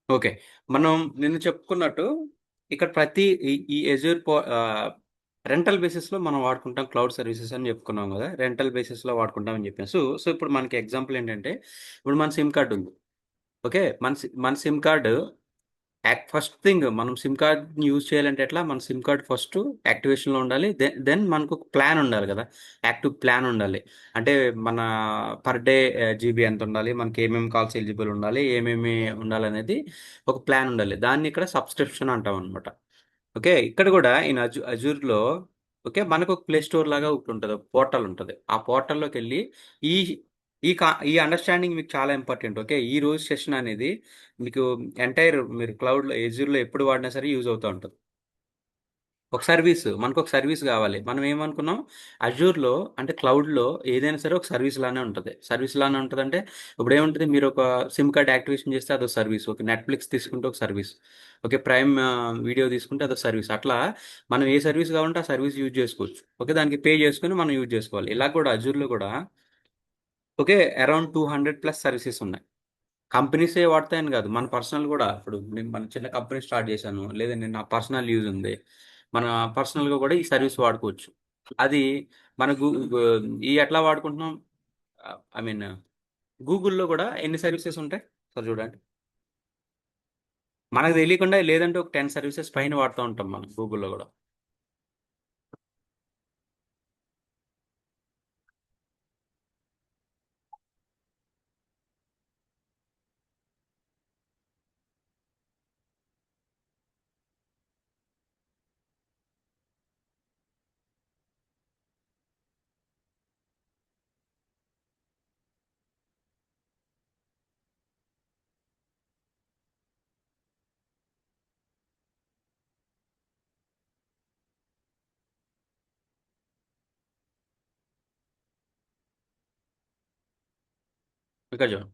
Okay. మనం నిన్న చెప్పుకున్నట్టు ఇక్కడ ప్రతి ఈ ఎజూర్ రెంటల్ బేసిస్‌లో మనం వాడుకుంటాం క్లౌడ్ సర్వీసెస్ అని చెప్పుకున్నాం గదా! రెంటల్ బేసిస్‌లో వాడుకుంటాం అని చెప్పాం. సో, ఇప్పుడు మనకి ఎగ్జాంపుల్ ఏంటంటే, ఇప్పుడు మన సిమ్ కార్డ్ ఉంది. ఓకే. మన సిమ్ కార్డ్ ఫస్ట్ థింగ్ మనం సిమ్ కార్డ్‌ని యూజ్ చేయాలంటే ఎట్లా? మన సిమ్ కార్డ్ ఫస్టు యాక్టివేషన్‌లో ఉండాలి. దెన్ మనకొక ప్లాన్ ఉండాలి గదా! యాక్టివ్ ప్లాన్ ఉండాలి. అంటే మన పర్ డే జీబీ ఎంతుండాలి? మనకి ఏమేమి కాల్స్ ఎలిజిబుల్ ఉండాలి? ఏమేమి ఉండాలనేది ఒక ప్లాన్ ఉండాలి. దాన్ని ఇక్కడ సబ్స్క్రిప్షన్ అంటామనమాట. ఓకే. ఇక్కడ గూడా ఇన్ అజూర్‌లో ఓకే. మనకొక ప్లే స్టోర్ లాగా ఒకటుంటది. ఒక పోర్టల్ ఉంటది. ఆ పోర్టల్‌లోకెళ్ళి ఈ ఈ అండర్‌స్టాండింగ్ మీకు చాలా ఇంపార్టెంట్. ఓకే. ఈ రోజు సెషన్ అనేది మీకు మీరు క్లౌడ్‌లో ఎజ్యూర్‌లో ఎప్పుడు వాడినా సరే యూజ్ అవుతా ఉంటది. మనకొక సర్వీస్ గావాలి. మనం ఏమనుకున్నాం అజూర్‌లో అంటే క్లౌడ్‌లో ఏదైనా సరే ఒక సర్వీస్ లానే ఉంటది. సర్వీస్ లానే ఉంటదంటే ఇప్పుడేముంటది మీరొక సిమ్ కార్డ్ యాక్టివేషన్ చేస్తే అదో సర్వీస్. ఓకే. నెట్‌ఫ్లిక్స్ తీసుకుంటే ఒక సర్వీస్. ఓకే. ప్రైమ్ వీడియో తీసుకుంటే అదో సర్వీస్. అట్లా మనం ఏ సర్వీస్ కావాలంటే ఆ సర్వీస్ యూజ్ చేసుకోవచ్చు. ఓకే. దానికి పే చేసుకొని మనం యూజ్ చేసుకోవాలి. ఇలా కూడా అజూర్‌లో కూడా ఓకే. అరౌండ్ 200 ప్లస్ సర్వీసెస్ ఉన్నాయి. కంపెనీసే వాడతాయని గాదు. మన పర్సనల్ గూడా ఇప్పుడు నేను మన చిన్న కంపెనీ స్టార్ట్ చేశాను. లేదంటే నా పర్సనల్ యూజ్ ఉంది. మన పర్సనల్‌గా గూడా ఈ సర్వీస్ వాడుకోవచ్చు. అది మన ఈ ఎట్లా వాడుకుంటున్నాం ఐ మీన్ గూగుల్‌లో గూడా ఎన్ని సర్వీసెస్ ఉంటాయి? ఒకసారి చూడండి. మనకు తెలియకుండా లేదంటే ఒక 10 సర్వీసెస్ పైన వాడుతా ఉంటాం మనం గూగుల్‌లో గూడా. ఇక్కడ చూడండి.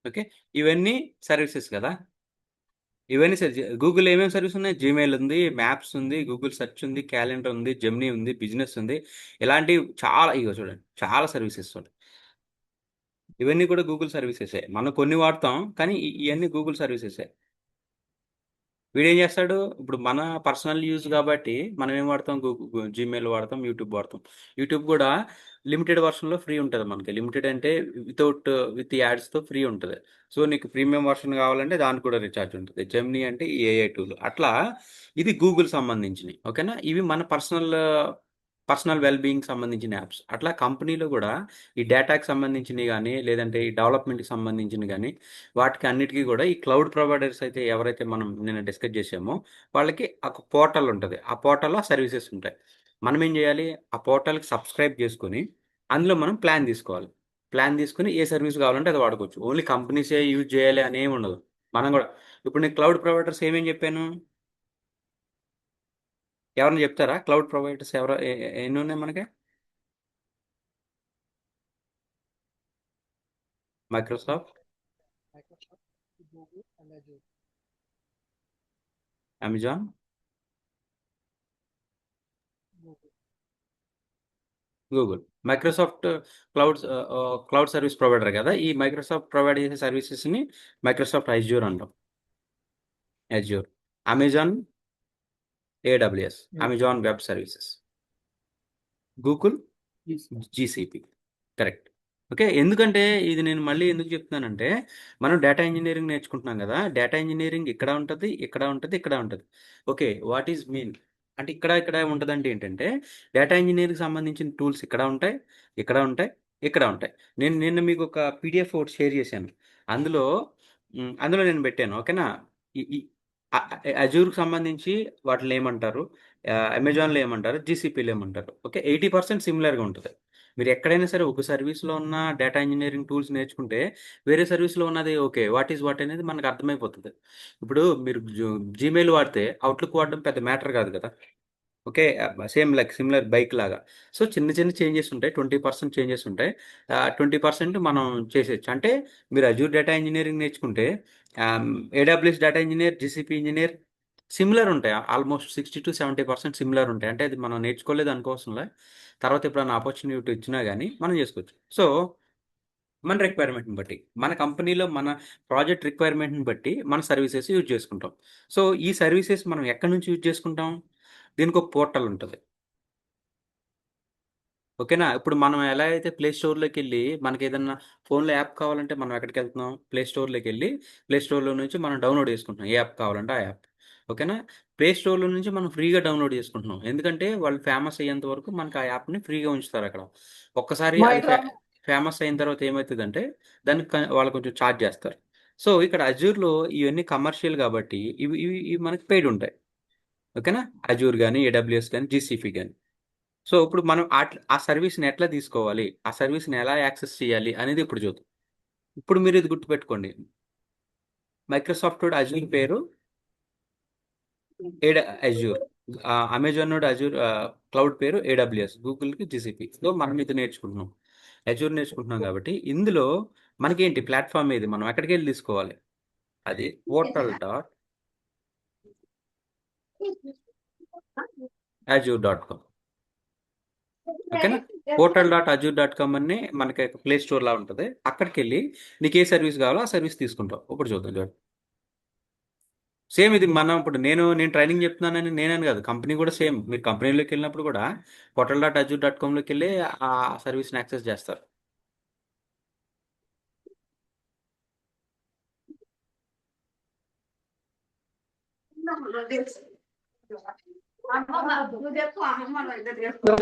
ఓకే. ఇవన్నీ సర్వీసెస్ గదా! ఇవన్నీ గూగుల్ ఏమేమి సర్వీస్ ఉన్నాయి? జీమెయిల్ ఉంది, మ్యాప్స్ ఉంది, గూగుల్ సెర్చ్ ఉంది, క్యాలెండర్ ఉంది, జెమినీ ఉంది, బిజినెస్ ఉంది. ఇలాంటివి చాలా ఇగో చూడండి. చాలా సర్వీసెస్ ఉన్నాయి. ఇవన్నీ కూడా గూగుల్ సర్వీసెసే. మనం కొన్ని వాడతాం. కానీ ఇయన్నీ గూగుల్ సర్వీసెసే. వీడేం చేస్తాడు? ఇప్పుడు మన పర్సనల్ యూజ్ కాబట్టి మనం ఏం వాడతాం? జీమెయిల్ వాడతాం, యూట్యూబ్ వాడతాం. యూట్యూబ్ కూడా లిమిటెడ్ వర్షన్‌లో ఫ్రీ ఉంటది మనకి. లిమిటెడ్ అంటే వితౌట్ విత్ యాడ్స్‌తో ఫ్రీ ఉంటది. సో, నీకు ప్రీమియం వర్షన్ కావాలంటే దానికి కూడా రీచార్జ్ ఉంటది. జెమినీ అంటే ఏఐ టూల్. అట్లా ఇది గూగుల్ సంబంధించినయి. ఓకేనా? ఇవి మన పర్సనల్ వెల్ బీయింగ్‌కి సంబంధించిన యాప్స్. అట్లా కంపెనీలో కూడా ఈ డేటాకి సంబంధించినయి గానీ, లేదంటే ఈ డెవలప్‌మెంట్‌కి సంబంధించినయి గానీ వాటికి అన్నిటికి కూడా ఈ క్లౌడ్ ప్రొవైడర్స్ అయితే ఎవరైతే మనం నిన్న డిస్కస్ చేసామో వాళ్ళకి ఒక పోర్టల్ ఉంటది. ఆ పోర్టల్‌లో సర్వీసెస్ ఉంటాయి. మనం ఏం చేయాలి? ఆ పోర్టల్‌కి సబ్స్క్రైబ్ చేసుకొని, అందులో మనం ప్లాన్ తీసుకోవాలి. ప్లాన్ తీసుకొని ఏ సర్వీస్ కావాలంటే అది వాడుకోవచ్చు. ఓన్లీ కంపెనీసే యూజ్ చేయాలి అని ఏమి ఉండదు. మనం కూడా ఇప్పుడు నేను క్లౌడ్ ప్రొవైడర్స్ ఏమేం చెప్పాను? ఎవరైనా చెప్తారా? క్లౌడ్ ప్రొవైడర్స్ ఎవరు ఎన్ని ఉన్నాయి మనకి? Microsoft, Amazon, Google. Microsoft cloud service provider కదా! ఈ మైక్రోసాఫ్ట్ ప్రొవైడ్ చేసే సర్వీసెస్‌ని మైక్రోసాఫ్ట్ అజ్యూర్ అంటాం. Azure. Amazon AWS. Amazon web services. Google GCP. Correct. Okay. ఎందుకంటే ఇది నేను మళ్ళీ ఎందుకు చెప్తున్నానంటే, మనం డేటా ఇంజినీరింగ్ నేర్చుకుంటున్నాం గదా! డేటా ఇంజినీరింగ్ ఇక్కడ ఉంటది, ఇక్కడ ఉంటది, ఇక్కడ ఉంటది. ఓకే. What is mean? అంటే ఇక్కడ ఉంటదంటే ఏంటంటే, డేటా ఇంజినీరింగ్‌కి సంబంధించిన టూల్స్ ఇక్కడ ఉంటాయి, ఇక్కడ ఉంటాయి, ఇక్కడ ఉంటాయి. నేను నిన్న మీకొక పీడీఎఫ్ ఒకటి షేర్ చేశాను. అందులో అందులో నేను పెట్టాను. ఓకేనా? ఈ ఈ అజూర్‌కి సంబంధించి వాటిల్ని ఏమంటారు? అమెజాన్‌లో ఏమంటారు? జీసీపీలో ఏమంటారు? ఓకే. 80% సిమిలర్‌గా ఉంటది. మీరు ఎక్కడైనా సరే ఒక సర్వీస్‌లో ఉన్న డేటా ఇంజినీరింగ్ టూల్స్ నేర్చుకుంటే, వేరే సర్వీస్‌లో ఉన్నది ఓకే. వాట్ ఈస్ వాట్ అనేది మనకు అర్థమైపోతది. ఇప్పుడు మీరు జీమెయిల్ వాడితే అవుట్‌లుక్ వాడడం పెద్ద మ్యాటర్ కాదు కదా! Okay. Same like similar bike లాగా. సో, చిన్న చేంజెస్ ఉంటాయి. 20% చేంజెస్ ఉంటాయి. 20% మనం చేసేయొచ్చు. అంటే మీరు అజూర్ డేటా ఇంజినీరింగ్ నేర్చుకుంటే AWS data engineer, GCP engineer, similar ఉంటాయి. ఆల్మోస్ట్ 60-70% సిమిలర్ ఉంటాయి. అంటే అది మనం నేర్చుకోలేదు అనుకోవసంలే. తర్వాత ఎప్పుడైనా ఆపర్చునిటీ వచ్చినా గానీ మనం చేసుకోవచ్చు. సో, మన రిక్వైర్మెంట్‌ని బట్టి, మన కంపెనీలో మన ప్రాజెక్ట్ రిక్వైర్మెంట్‌ని బట్టి మన సర్వీసెస్ యూజ్ చేసుకుంటాం. సో, ఈ సర్వీసెస్ మనం ఎక్కడి నుంచి యూజ్ చేసుకుంటాం? దీనికొక పోర్టల్ ఉంటది. ఓకేనా? ఇప్పుడు మనం ఎలా అయితే ప్లే స్టోర్‌లోకెళ్ళి మనకేదన్నా ఫోన్‌లో యాప్ కావాలంటే మనం ఎక్కడికెళ్తున్నాం? ప్లే స్టోర్‌లోకెళ్ళి ప్లే స్టోర్‌లో నుంచి మనం డౌన్‌లోడ్ చేసుకుంటున్నాం. ఏ యాప్ కావాలంటే ఆ యాప్. ఓకేనా? ప్లే స్టోర్‌లో నుంచి మనం ఫ్రీగా డౌన్‌లోడ్ చేసుకుంటున్నాం. ఎందుకంటే వాళ్ళు ఫేమస్ అయ్యేంత వరకు మనకు ఆ యాప్‌ని ఫ్రీగా ఉంచుతారక్కడ. ఒక్కసారి మా అది ఇట్లా ఫేమస్ అయిన తర్వాత ఏమైతదంటే దానికి వాళ్ళు కొంచెం చార్జ్ చేస్తారు. సో, ఇక్కడ అజూర్‌లో ఇవన్నీ కమర్షియల్ కాబట్టి ఇవి ఇవి ఇవి మనకి పెయిడ్ ఉంటాయి. ఓకేనా? అజూర్ గాని, ఏడబ్ల్యూఎస్ గాని, జీసీపీ గాని. సో, ఇప్పుడు మనం ఆ సర్వీస్‌ని ఎట్లా తీసుకోవాలి? ఆ సర్వీస్‌ని ఎలా యాక్సెస్ చేయాలి? అనేది ఇప్పుడు చూద్దాం. ఇప్పుడు మీరు ఇది గుర్తుపెట్టుకోండి. మైక్రోసాఫ్టోడు అజూర్ పేరు అజూర్. అమెజానోడు అజూర్ క్లౌడ్ పేరు ఏడబ్ల్యూఎస్. గూగుల్‌కి జీసీపీ. సో, మనం ఇది నేర్చుకుంటున్నాం. అజూర్ నేర్చుకుంటున్నాం కాబట్టి ఇందులో మనకేంటి ప్లాట్‌ఫార్మ్ ఏది? మనం ఎక్కడికెళ్ళి తీసుకోవాలి? అది portal.azure.com. ఓకేనా? portal.azure.com అని మనకి ప్లే స్టోర్‌లా ఉంటది. అక్కడికెళ్ళి నీకు ఏ సర్వీస్ కావాలో ఆ సర్వీస్ తీసుకుంటావు. ఇప్పుడు చూద్దాం చూడండి. సేమ్ ఇది మనం ఇప్పుడు నేను ట్రైనింగ్ చెప్తున్నానని నేనని కాదు. కంపెనీ కూడా సేమ్. మీరు కంపెనీలోకెళ్ళినప్పుడు కూడా portal.azure.comలోకెళ్ళి ఆ సర్వీస్‌ని యాక్సెస్ చేస్తారు.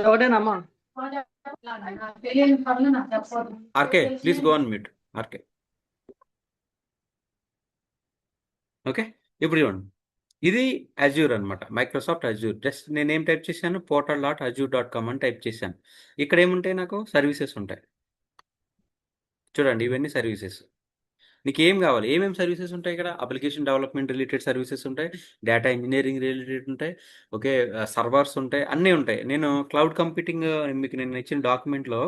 ఒకటేనమ్మా. RK please go on mute. RK. Okay. ఇప్పుడు చూడండి. ఇది అజ్యూర్ అనమాట. Microsoft Azure. జస్ట్ నేనేం టైప్ చేశాను portal.azure.com అని టైప్ చేశాను. ఇక్కడ ఏముంటాయి నాకు సర్వీసెస్ ఉంటాయి. చూడండి ఇవన్నీ సర్వీసెస్. నీకేం గావాలి? ఏమేం సర్వీసెస్ ఉంటాయి ఇక్కడ? అప్లికేషన్ డెవలప్‌మెంట్ రిలేటెడ్ సర్వీసెస్ ఉంటాయి. డేటా ఇంజినీరింగ్ రిలేటెడ్ ఉంటాయి. ఓకే. సర్వర్స్ ఉంటాయి. అన్నీ ఉంటాయి. నేను క్లౌడ్ కంప్యూటింగ్ మీకు నేను ఇచ్చిన డాక్యుమెంట్‌లో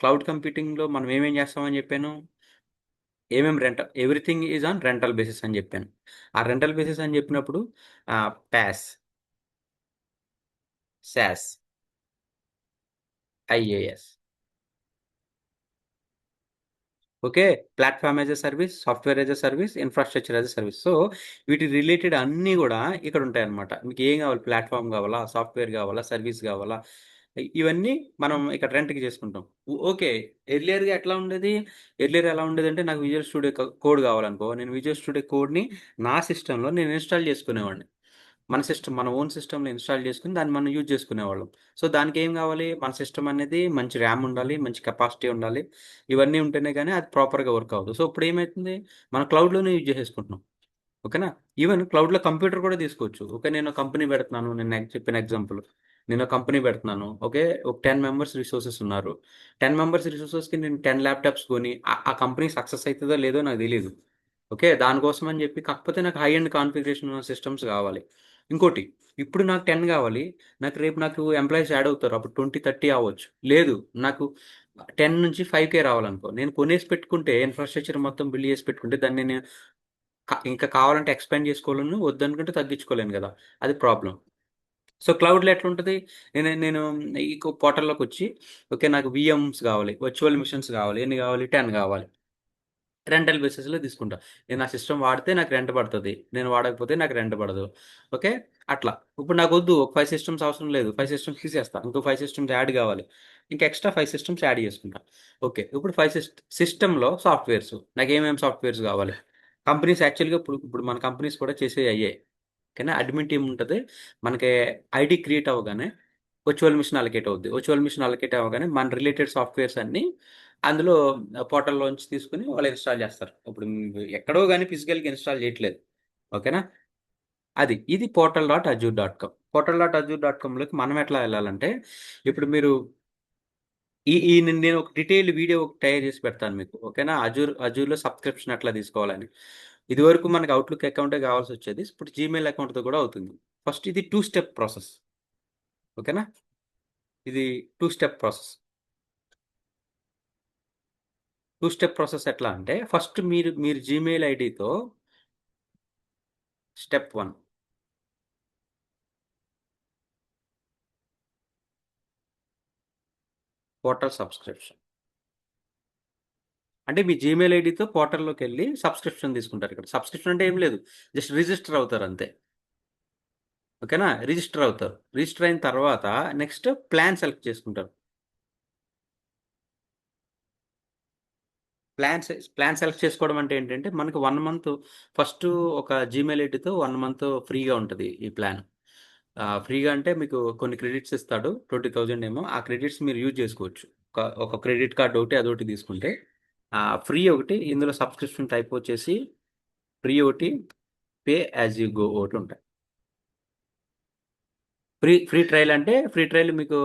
క్లౌడ్ కంప్యూటింగ్‌లో మనం ఏమేం చేస్తామని చెప్పాను? Everything is on rental basis అని చెప్పాను. ఆ రెంటల్ బేసిస్ అని చెప్పినప్పుడు PaaS, SaaS, IaaS. Okay. Platform as a service, software as a service, infrastructure as a service. So, వీటి రిలేటెడ్ అన్నీ గూడా ఇక్కడుంటాయన్నమాట. మీకేం గావాలి? ప్లాట్‌ఫార్మ్ గావాలా? సాఫ్ట్‌వేర్ గావాలా? సర్విస్ గావాలా? ఇవన్నీ మనం ఇక్కడ రెంట్‌కి చేసుకుంటాం. ఓకే. ఎర్లియర్‌గా ఎట్లా ఉండేది? ఎర్లియర్ ఎలా ఉండేదంటే నాకు విజువల్ స్టూడియో కోడ్ గావాలనుకో, నేను విజువల్ స్టూడియో కోడ్‌ని నా సిస్టమ్‌లో నేను ఇన్‌స్టాల్ చేసుకునేవాడిని. మన ఓన్ సిస్టమ్‌లో ఇన్‌స్టాల్ చేసుకొని దాన్ని మనం యూజ్ చేసుకునేవాళ్ళం. సో, దానికేం గావాలి? మన సిస్టమ్ అనేది మంచి ర్యామ్ ఉండాలి, మంచి కెపాసిటీ ఉండాలి. ఇవన్నీ ఉంటేనే గానీ అది ప్రాపర్‌గా వర్క్ అవ్వదు. సో, ఇప్పుడేమైతుంది? మనం క్లౌడ్‌లోనే యూజ్ చేసేసుకుంటున్నాం. ఓకేనా? ఈవెన్ క్లౌడ్‌లో కంప్యూటర్ కూడా తీసుకోవచ్చు. ఓకే. నేను కంపెనీ పెడుతున్నాను. నేను చెప్పిన ఎగ్జాంపుల్. నేను కంపెనీ పెడుతున్నాను. ఓకే. ఒక 10 మెంబర్స్ రిసోర్సెస్ ఉన్నారు. 10 మెంబర్స్ రిసోర్సెస్‌కి నేను 10 ల్యాప్‌టాప్స్ కొని ఆ కంపెనీ సక్సెస్ అయితదో లేదో నాకు తెలీదు. ఓకే. దానికోసం అని చెప్పి కాకపోతే నాకు హై ఎండ్ కాన్ఫిగరేషన్ ఉన్న సిస్టమ్స్ కావాలి. ఇంకోటి ఇప్పుడు నాకు 10 కావాలి. రేపు నాకు ఎంప్లాయీస్ యాడ్ అవుతారు. అప్పుడు 20, 30 అవ్వచ్చు. లేదు నాకు 10 నుంచి 5,000 రావాలనుకో. నేను కొనేసి పెట్టుకుంటే ఇన్‌ఫ్రాస్ట్రక్చర్ మొత్తం బిల్డ్ చేసి పెట్టుకుంటే దాన్ని నేను ఇంకా కావాలంటే ఎక్స్‌పాండ్ చేసుకోలేను. వద్దనుకుంటే తగ్గించుకోలేను గదా! అది ప్రాబ్లమ్. సో, క్లౌడ్‌లో ఎట్లుంటది? నేను ఈ పోర్టల్‌లోకొచ్చి ఓకే. నాకు వీఎమ్స్ గావాలి. వర్చువల్ మిషన్స్ గావాలి. ఎన్ని గావాలి? 10 గావాలి. రెంటల్ బేసిస్‌లో తీసుకుంటా. నేను నా సిస్టమ్ వాడితే నాకు రెంట్ పడతది. నేను వాడకపోతే నాకు రెంట్ పడదు. ఓకే. అట్లా. ఇప్పుడు నాకొద్దు ఒక 5 సిస్టమ్స్ అవసరం లేదు. 5 సిస్టమ్స్ తీసేస్తా. ఇంకో 5 సిస్టమ్స్ యాడ్ గావాలి. ఇంకా ఎక్స్‌ట్రా 5 సిస్టమ్స్ యాడ్ చేసుకుంటా. ఓకే. ఇప్పుడు 5 సిస్టమ్‌లో సాఫ్ట్‌వేర్స్. నాకేమేం సాఫ్ట్‌వేర్స్ గావాలి? కంపెనీస్ యాక్చువల్‌గా ఇప్పుడు మన కంపెనీస్ కూడా చేసేయి అయ్యే. ఓకేనా. అడ్మిన్ టీమ్ ఉంటది. మనకి ఐడీ క్రియేట్ అవ్వగానే వర్చువల్ మిషన్ అలొకేట్ అవుద్ది. వర్చువల్ మిషన్ అలొకేట్ అవ్వగానే మన రిలేటెడ్ సాఫ్ట్‌వేర్స్ అన్నీ అందులో పోర్టల్‌లోంచి తీసుకొని వాళ్ళు ఇన్‌స్టాల్ చేస్తారు. ఇప్పుడు ఎక్కడో గాని ఫిజికల్‌గా ఇన్‌స్టాల్ చేయట్లేదు. ఓకేనా. ఇది portal.azure.com. portal.azure.comలోకి మనం ఎట్లా ఎళ్ళాలంటే ఇప్పుడు మీరు ఈ ఈ నేను ఒక డీటెయిల్డ్ వీడియో ఒకటి తయారు చేసి పెడతాను మీకు. ఓకేనా. అజూర్‌లో సబ్స్క్రిప్షన్ ఎట్లా తీసుకోవాలని. ఇదివరకు మనకు అవుట్‌లుక్ అకౌంటే కావాల్సొచ్చేది. ఇప్పుడు జీమెయిల్ అకౌంట్‌తో కూడా అవుతుంది. ఫస్ట్ ఇది 2 స్టెప్ ప్రాసెస్. ఓకేనా. ఇది 2 స్టెప్ ప్రాసెస్. 2 స్టెప్ ప్రాసెస్ ఎట్లా అంటే ఫస్ట్ మీరు జీమెయిల్ ఐడీతో స్టెప్ 1 పోర్టల్ సబ్స్క్రిప్షన్. అంటే మీ జీమెయిల్ ఐడీతో పోర్టల్‌లోకెళ్ళి సబ్స్క్రిప్షన్ తీసుకుంటారు ఇక్కడ. సబ్స్క్రిప్షన్ అంటే ఏం లేదు. జస్ట్ రిజిస్టర్ అవుతారు అంతే. ఓకేనా? రిజిస్టర్ అవుతారు. రిజిస్టర్ అయిన తర్వాత నెక్స్ట్ ప్లాన్ సెలెక్ట్ చేసుకుంటారు. ప్లాన్ సెలెక్ట్ చేసుకోవడం అంటే ఏంటంటే మనకు 1 మంత్ ఫస్టు ఒక జీమెయిల్ ఐడీతో 1 మంత్ ఫ్రీగా ఉంటది ఈ ప్లాన్. ఫ్రీగా అంటే మీకు కొన్ని క్రెడిట్స్ ఇస్తాడు. 20,000 ఏమో. ఆ క్రెడిట్స్ మీరు యూజ్ చేసుకోవచ్చు. ఒక క్రెడిట్ కార్డ్ ఒకటి అదొకటి తీసుకుంటే ఫ్రీ ఒకటి ఇందులో సబ్స్క్రిప్షన్ టైప్ వచ్చేసి ఫ్రీ ఒకటి, పే యాజ్ యూ గో ఒకటి ఉంటాయి. ఫ్రీ ఫ్రీ ట్రయల్ అంటే ఫ్రీ ట్రయల్ మీకు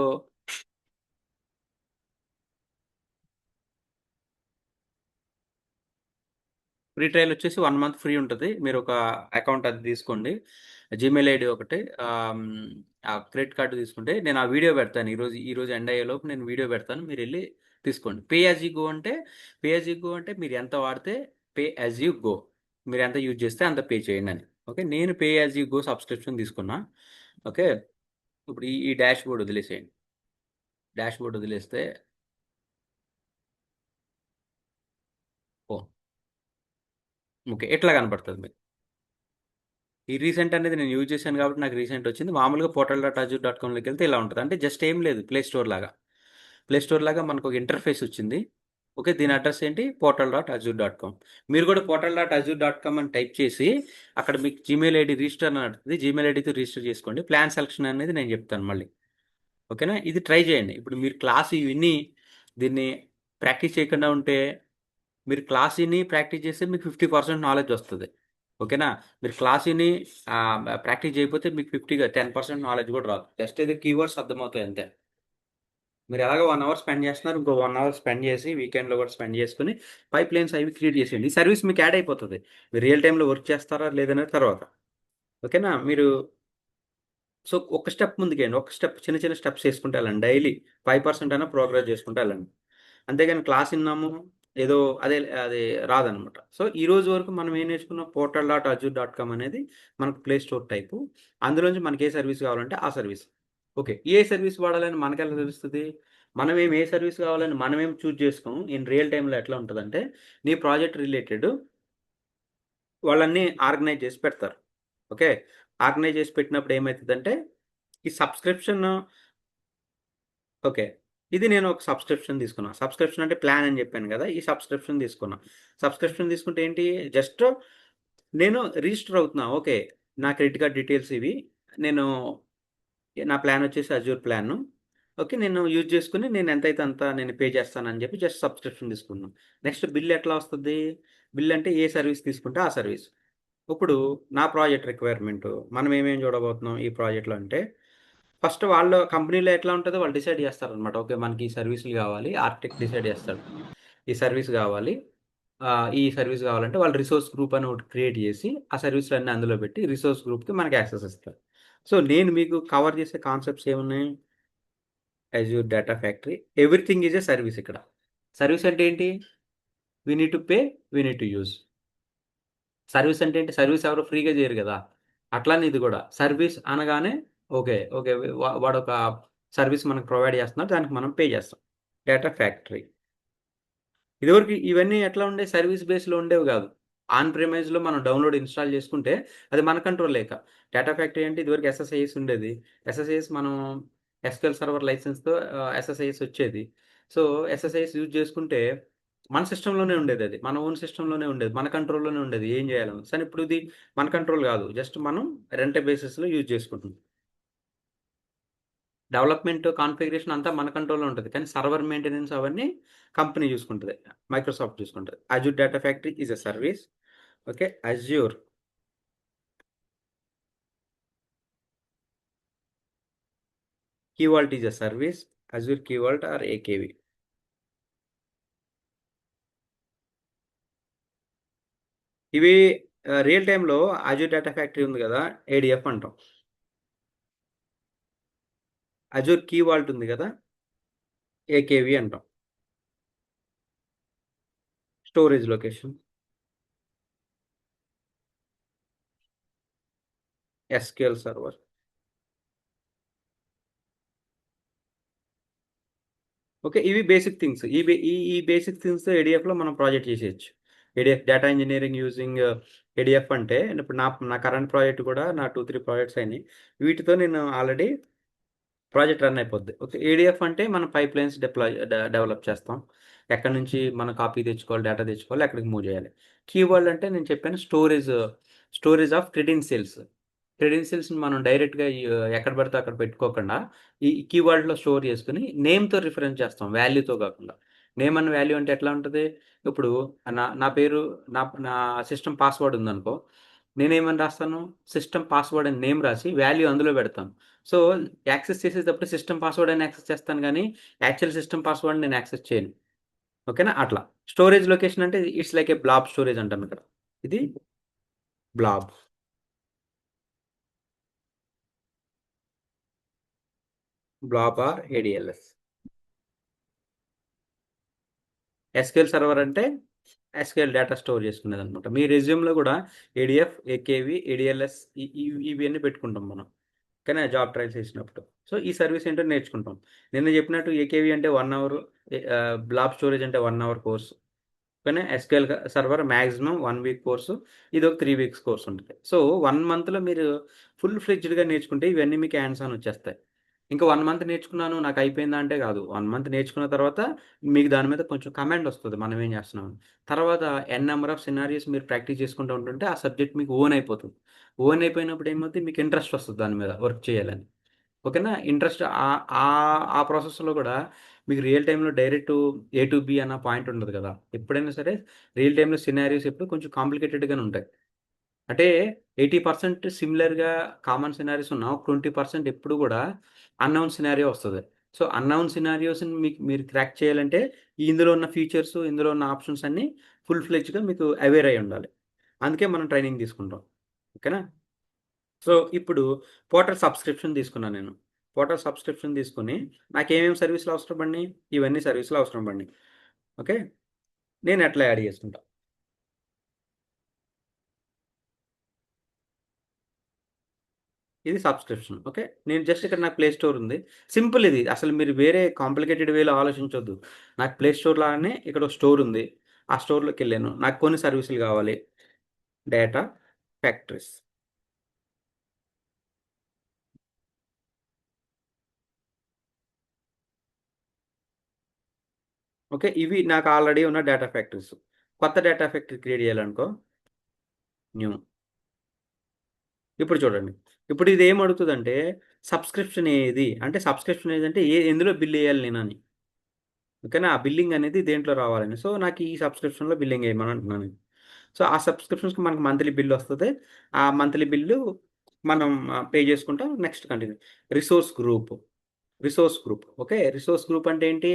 ఫ్రీ ట్రయల్ వచ్చేసి 1 మంత్ ఫ్రీ ఉంటది. మీరు ఒక అకౌంట్ అది తీసుకోండి. జీమెయిల్ ఐడీ ఒకటి ఆ క్రెడిట్ కార్డ్ తీసుకుంటే నేను ఆ వీడియో పెడతాను. ఈరోజు ఎండ్ అయ్యేలోపు నేను వీడియో పెడతాను. మీరెళ్లి తీసుకోండి. పే యాజ్ యూ గో అంటే మీరు ఎంత వాడితే పే యాజ్ యూ గో. మీరు ఎంత యూజ్ చేస్తే అంత పే చేయండి అని. ఓకే. నేను pay as you go subscription తీసుకున్నా. ఓకే. ఇప్పుడు ఈ డాష్‌బోర్డ్ వదిలేసేయండి. డాష్‌బోర్డ్ వదిలేస్తే ఓహ్! ఓకే. ఇట్లా కనపడుతది మీకు. ఈ రీసెంట్ అనేది నేను యూజ్ చేశాను కాబట్టి నాకు రీసెంట్ వచ్చింది. మామూలుగా portal.azure.comలోకి వెళ్తే ఇలా ఉంటది. అంటే జస్ట్ ఏం లేదు ప్లే స్టోర్ లాగా. ప్లే స్టోర్ లాగా మనకు ఒక ఇంటర్ఫేస్ వచ్చింది. ఓకే. దీని అడ్రెస్ ఏంటి portal.azure.com. మీరు కూడా portal.azure.com అని టైప్ చేసి అక్కడ మీకు జీమెయిల్ ఐడీ రిజిస్టర్ అని అడుగుతది. జీమెయిల్ ఐడీతో రిజిస్టర్ చేసుకోండి. ప్లాన్ సెలక్షన్ అనేది నేను చెప్తాను మళ్ళీ. ఓకేనా? ఇది ట్రై చేయండి. ఇప్పుడు మీరు క్లాస్ విని దీన్ని ప్రాక్టీస్ చేయకుండా ఉంటే మీరు క్లాస్ విని ప్రాక్టీస్ చేస్తే మీకు 50% నాలెడ్జ్ వస్తది. ఓకేనా? మీరు క్లాస్ విని ప్రాక్టీస్ చేయకపోతే మీకు 10% నాలెడ్జ్ కూడా రాదు. జస్ట్ ఇది కీవర్డ్స్ అర్థమవుతాయి అంతే. మీరు ఎలాగో 1 అవర్ స్పెండ్ చేస్తున్నారు. ఇంకో 1 అవర్ స్పెండ్ చేసి వీకెండ్‌లో కూడా స్పెండ్ చేసుకొని పైప్‌లైన్స్ అవి క్రియేట్ చేసేయండి. ఈ సర్వీస్ మీకు యాడ్ అయిపోతది. మీరు రియల్ టైమ్‌లో వర్క్ చేస్తారా లేదనేది తర్వాత. ఓకేనా? మీరు సో, ఒక స్టెప్ ముందుకేయండి. ఒక స్టెప్ చిన్న చిన్న స్టెప్స్ చేసుకుంటూ వెళ్ళండి. డైలీ 5% అయినా ప్రోగ్రెస్ చేసుకుంటూ వెళ్ళండి. అంతేగాని క్లాస్ ఇన్నాము, ఏదో అది రాదనమాట. సో, ఈ రోజు వరకు మనం ఏం నేర్చుకున్నాం portal.azure.com అనేది మనకు ప్లే స్టోర్ టైపు. అందులోంచి మనకి ఏ సర్వీస్ కావాలంటే ఆ సర్వీస్. ఓకే. ఏ సర్వీస్ వాడాలని మనకెలా తెలుస్తది? ఏ సర్వీస్ కావాలని మనమేం చూజ్ చేసుకోము. ఇన్ రియల్ టైమ్‌లో ఎట్లా ఉంటదంటే, నీ ప్రాజెక్ట్ రిలేటెడ్ వాళ్ళన్నీ ఆర్గనైజ్ చేసి పెడతారు. ఓకే. ఆర్గనైజ్ చేసి పెట్టినప్పుడు ఏమైతదంటే, ఈ సబ్స్క్రిప్షన్ ఓకే. ఇది నేను ఒక సబ్స్క్రిప్షన్ తీసుకున్నా. సబ్స్క్రిప్షన్ అంటే ప్లాన్ అని చెప్పాను గదా! ఈ సబ్స్క్రిప్షన్ తీసుకున్నా. సబ్స్క్రిప్షన్ తీసుకుంటే ఏంటి? జస్ట్ నేను రిజిస్టర్ అవుతున్నా. ఓకే. నా క్రెడిట్ కార్డ్ డీటెయిల్స్ ఇవి. నేను నా ప్లాన్ వచ్చేసి అజ్యూర్ ప్లాను. ఓకే. నేను యూజ్ చేసుకొని నేను ఎంతైతే అంత నేను పే చేస్తానని చెప్పి జస్ట్ సబ్స్క్రిప్షన్ తీసుకున్నాను. నెక్స్ట్ బిల్ ఎట్లా వస్తది? బిల్ అంటే ఏ సర్వీస్ తీసుకుంటే ఆ సర్వీస్. ఇప్పుడు నా ప్రాజెక్ట్ రిక్వైర్మెంటు మనం ఏమేమి చూడబోతున్నాం ఈ ప్రాజెక్ట్‌లో అంటే ఫస్ట్ వాళ్ళ కంపెనీలో ఎట్లా ఉంటదో వాళ్ళు డిసైడ్ చేస్తారనమాట. ఓకే. మనకి ఈ సర్వీసులు గావాలి. ఆర్కిటెక్ట్ డిసైడ్ చేస్తాడు. ఈ సర్వీస్ గావాలి. ఈ సర్వీస్ గావాలంటే వాళ్ళు రిసోర్స్ గ్రూప్ అని ఒకటి క్రియేట్ చేసి, ఆ సర్వీస్‌లన్నీ అందులో పెట్టి రిసోర్స్ గ్రూప్‌కి మనకి యాక్సెస్ ఇస్తారు. సో, నేను మీకు కవర్ చేసే కాన్సెప్ట్స్ ఏమున్నాయి? Azure data factory. Everything is a service ఇక్కడ. సర్వీస్ అంటే ఏంటి? We need to pay, we need to use. Service అంటే ఏంటి? సర్వీస్ ఎవరు ఫ్రీగా చేయరు గదా! అట్లనే ఇది గూడా. సర్వీస్ అనగానే ఓకే. ఓకే. వాడొక సర్వీస్ మనకు ప్రొవైడ్ చేస్తున్నాడు. దానికి మనం పే చేస్తాం. Data factory. ఇదివరకు ఇవన్నీ ఎట్లా ఉండేవి? సర్వీస్ బేస్‌లో ఉండేవి గాదు. ఆన్ ప్రిమైజ్‌లో మనం డౌన్‌లోడ్, ఇన్‌స్టాల్ చేసుకుంటే అది మన కంట్రోల్‌లో ఇక. డేటా ఫ్యాక్టరీ అంటే ఇదివరకు ఎస్ఎస్ఐఎస్ ఉండేది. ఎస్ఎస్ఐఎస్ మనం ఎస్‌క్యూఎల్ సర్వర్ లైసెన్స్‌తో ఎస్ఎస్ఐఎస్ వచ్చేది. సో, ఎస్ఎస్ఐఎస్ యూజ్ చేసుకుంటే మన సిస్టమ్‌లోనే ఉండేదది. మన ఓన్ సిస్టమ్‌లోనే ఉండేది. మన కంట్రోల్‌లోనే ఉండేది. ఏం చేయాలన్నా. కానీ ఇప్పుడు ఇది మన కంట్రోల్ గాదు. జస్ట్ మనం రెంట్ బేసిస్‌లో యూజ్ చేసుకుంటున్నాం. డెవలప్‌మెంట్, కాన్ఫిగరేషన్ అంతా మన కంట్రోల్‌లో ఉంటది. కానీ సర్వర్ మెయింటెనెన్స్ అవన్నీ కంపెనీ చూసుకుంటది. మైక్రోసాఫ్ట్ చూసుకుంటది. Azure data factory is a service. Okay. Azure key vault is a service. Azure key vault are AKV. ఇవి రియల్ టైమ్‌లో అజూర్ డేటా ఫ్యాక్టరీ ఉంది గదా! ఏడీఎఫ్ అంటాం. అజూర్ కీ వాల్ట్ ఉంది గదా! ఏకేవి అంటాం. Storage location. SQL server. Okay. ఇవి basic things. ఈ బేసిక్ థింగ్స్‌తో ఏడీఎఫ్‌లో మనం ప్రాజెక్ట్ చేసేయొచ్చు. ADF data engineering using ADF అంటే ఇప్పుడు నా కరెంట్ ప్రాజెక్ట్ కూడా నా 2, 3 ప్రాజెక్ట్స్ అయినాయి. వీటితో నేను ఆల్రెడీ ప్రాజెక్ట్ రన్ అయిపోద్ది. ఓకే. ఏడీఎఫ్ అంటే మనం పైప్‌లైన్స్ డెవలప్ చేస్తాం. ఎక్కడి నుంచి మనం కాపీ తెచ్చుకోవాలి, డేటా తెచ్చుకోవాలి, ఎక్కడికి మూవ్ చేయాలి. కీవర్డ్ అంటే నేను చెప్పాను స్టోరేజ్ ఆఫ్ క్రెడెన్షియల్స్. క్రెడెన్షియల్స్‌ని మనం డైరెక్ట్‌గా ఎక్కడ పడితే అక్కడ పెట్టుకోకుండా ఈ కీవర్డ్‌లో స్టోర్ చేసుకొని నేమ్‌తో రిఫరెన్స్ చేస్తాం. వాల్యూతో కాకుండా. నేమ్ అన్న వాల్యూ అంటే ఎట్లా ఉంటది? ఇప్పుడు నా నా పేరు నా నా సిస్టమ్ పాస్వర్డ్ ఉందనుకో. నేనేమని రాస్తాను? సిస్టమ్ పాస్వర్డ్ అని నేమ్ రాసి వాల్యూ అందులో పెడతాను. సో, యాక్సెస్ చేసేటప్పుడు సిస్టమ్ పాస్వర్డ్ అని యాక్సెస్ చేస్తాను గానీ, యాక్చువల్ సిస్టమ్ పాస్వర్డ్‌ని నేను యాక్సెస్ చేయను. ఓకేనా? అట్లా. స్టోరేజ్ లొకేషన్ అంటే it's like a blob storage అంటాం ఇక్కడ. ఇది blob. Blob or ADLS. SQL server అంటే ఎస్‌క్యూఎల్ డేటా స్టోర్ చేసుకునేదనమాట. మీ రెజ్యూమ్‌లో కూడా ఏడీఎఫ్, ఏకేవి, ఏడీఎల్ఎస్ ఇవన్నీ పెట్టుకుంటాం మనం. కానీ ఆ జాబ్ ట్రయల్స్ చేసినప్పుడు. సో, ఈ సర్వీస్ ఏంటో నేర్చుకుంటాం. నిన్న చెప్పినట్టు ఏకేవి అంటే 1 అవర్, బ్లాబ్ స్టోరేజ్ అంటే 1 అవర్ కోర్స్. కానీ SQL server maximum 1 week course. ఇదొక 3 వీక్స్ కోర్స్ ఉంటది. సో, 1 మంత్‌లో మీరు ఫుల్ ఫ్లెడ్జ్డ్‌గా నేర్చుకుంటే ఇవన్నీ మీకు హ్యాండ్స్ ఆన్ వచ్చేస్తాయి. ఇంకా 1 మంత్ నేర్చుకున్నాను నాకయిపోయిందా అంటే కాదు. 1 మంత్ నేర్చుకున్న తర్వాత మీకు దాని మీద కొంచెం కమాండ్ వస్తది. మనం ఏం చేస్తున్నామని. తర్వాత ఎన్ నంబర్ ఆఫ్ సినారియోస్ మీరు ప్రాక్టీస్ చేసుకుంటూ ఉంటుంటే ఆ సబ్జెక్ట్ మీకు ఓన్ అయిపోతుంది. ఓన్ అయిపోయినప్పుడు ఏమవుద్ది మీకు ఇంట్రెస్ట్ వస్తది దాని మీద వర్క్ చేయాలని. ఓకేనా? ఇంట్రెస్ట్ ఆ ప్రాసెస్‌లో కూడా మీకు రియల్ టైమ్‌లో డైరెక్ట్ ఏ టు బి అన్న పాయింట్ ఉండదు కదా! ఎప్పుడైనా సరే రియల్ టైమ్‌లో సినారియోస్ ఎప్పుడు కొంచెం కాంప్లికేటెడ్‌గానే ఉంటాయి. అంటే 80% సిమిలర్‌గా కామన్ సినారియోస్ ఉన్నా, ఒక 20% ఎప్పుడు కూడా అన్‌నోన్ సినారియో వస్తది. సో, అన్‌నోన్ సినారియోస్‌ని మీరు క్రాక్ చేయాలంటే ఇందులో ఉన్న ఫీచర్స్, ఇందులో ఉన్న ఆప్షన్స్ అన్నీ ఫుల్ ఫ్లెడ్జ్‌గా మీకు అవేర్ అయ్యి ఉండాలి. అందుకే మనం ట్రైనింగ్ తీసుకుంటాం. ఓకేనా? సో, ఇప్పుడు పోర్టల్ సబ్స్క్రిప్షన్ తీసుకున్నాను నేను. పోర్టల్ సబ్స్క్రిప్షన్ తీసుకొని నాకేమేమి సర్వీసులు అవసరం పడినియి? ఇవన్నీ సర్వీసులు అవసరం పడినియి. ఓకే. నేను ఎట్లా యాడ్ చేసుకుంటా. ఇది సబ్స్క్రిప్షన్. ఓకే. నేను జస్ట్ ఇక్కడ నాకు ప్లే స్టోర్ ఉంది. సింపుల్ ఇది. అసలు మీరు వేరే కాంప్లికేటెడ్ వేలో ఆలోచించొద్దు. నాకు ప్లే స్టోర్ లాగానే ఇక్కడ ఒక స్టోర్ ఉంది. ఆ స్టోర్‌లోకెళ్ళాను. నాకు కొన్ని సర్వీసులు కావాలి. Data factories. ఓకే. ఇవి నాకు ఆల్రెడీ ఉన్న డేటా ఫ్యాక్టరీస్. కొత్త డేటా ఫ్యాక్టరీ క్రియేట్ చేయాలనుకో న్యూ. ఇప్పుడు చూడండి. ఇప్పుడు ఇదేం అడుగుతదంటే సబ్స్క్రిప్షన్ ఏది? అంటే సబ్స్క్రిప్షన్ ఏదంటే ఎందులో బిల్ ఎయ్యాలి నేనని. ఓకేనా? ఆ బిల్లింగ్ అనేది దేంట్లో రావాలని. సో, నాకు ఈ సబ్స్క్రిప్షన్‌లో బిల్లింగ్ ఎయమని అంటున్నాను నేను. సో, ఆ సబ్స్క్రిప్షన్స్‌కి మనకు మంత్లీ బిల్ వస్తది. ఆ మంత్లీ బిల్లు మనం పే చేసుకుంటాం. Next continue. Resource group. Resource group. Okay. Resource group అంటే ఏంటి?